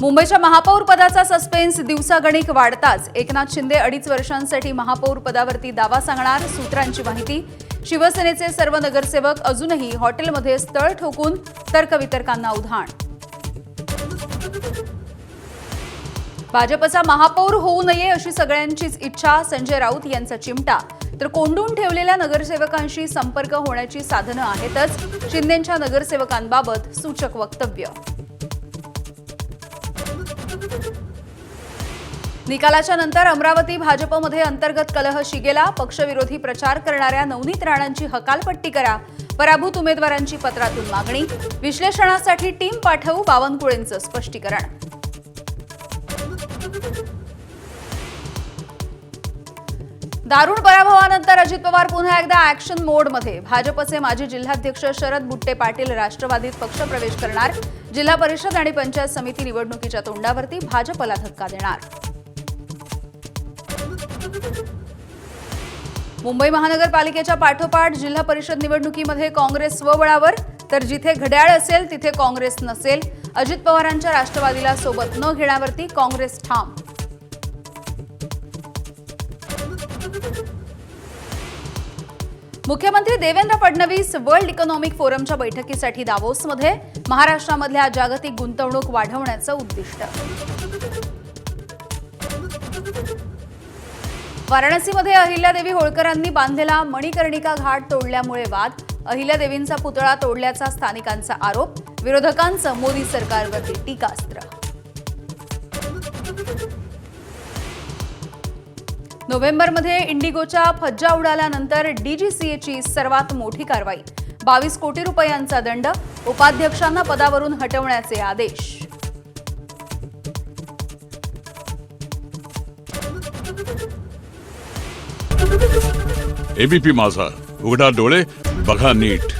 मुंबईच्या महापौर पदाचा सस्पेन्स दिवसागणिक वाढताच एकनाथ शिंदे 2.5 वर्षांसाठी महापौर पदावरती दावा सांगणार. सूत्रांची माहिती, शिवसेनेचे सर्व नगरसेवक अजूनही हॉटेलमध्ये स्थळ ठोकून तर्कवितर्कांना उधाण. भाजपचा महापौर होऊ नये अशी सगळ्यांचीच इच्छा, संजय राऊत यांचा चिमटा. तर कोंडून ठेवलेल्या नगरसेवकांशी संपर्क होण्याची साधनं आहेतच. शिंदेंच्या नगरसेवकांबाबत सूचक वक्तव्य. निकालाच्या नंतर अमरावती भाजपमध्ये अंतर्गत कलह शिगेला. पक्षविरोधी प्रचार करणाऱ्या नवनीत राणांची हकालपट्टी करा. पराभूत उमेदवारांची पत्रातून मागणी. विश्लेषणासाठी टीम पाठवू, बावनकुळेंचं स्पष्टीकरण. दारुण पराभवानंतर अजित पवार पुन्हा एकदा ऍक्शन मोडमध्ये. भाजपचे माजी जिल्हाध्यक्ष शरद बुट्टे पाटील राष्ट्रवादीत पक्षप्रवेश करणार. जिल्हा परिषद आणि पंचायत समिती निवडणुकीच्या तोंडावरती भाजपला धक्का देणार. मुंबई महानगरपालिकेच्या पाठोपाठ जिल्हा परिषद निवडणुकीमध्ये काँग्रेस स्वबळावर, तर जिथे घड्याळ असेल तिथे काँग्रेस नसेल. अजित पवारांच्या राष्ट्रवादीला सोबत न घेण्यावरती काँग्रेस ठाम. मुख्यमंत्री देवेंद्र फडणवीस वर्ल्ड इकॉनॉमिक फोरमच्या बैठकीसाठी दावोसमध्ये. महाराष्ट्रामधल्या जागतिक गुंतवणूक वाढवण्याचं उद्दिष्ट. वाराणसीमध्ये अहिल्यादेवी होळकरांनी बांधलेला मणिकर्णिका घाट तोडल्यामुळे वाद. अहिल्यादेवींचा पुतळा तोडल्याचा स्थानिकांचा आरोप. विरोधकांचं मोदी सरकारवरती टीकास्त्र. नोव्हेंबरमध्ये इंडिगोच्या फज्जा उडाल्यानंतर डीजीसीएची सर्वात मोठी कारवाई. 22 कोटी रुपयांचा दंड. उपाध्यक्षांना पदावरून हटवण्याचे आदेश. एबीपी माझा, उघडा डोळे बघा नीट.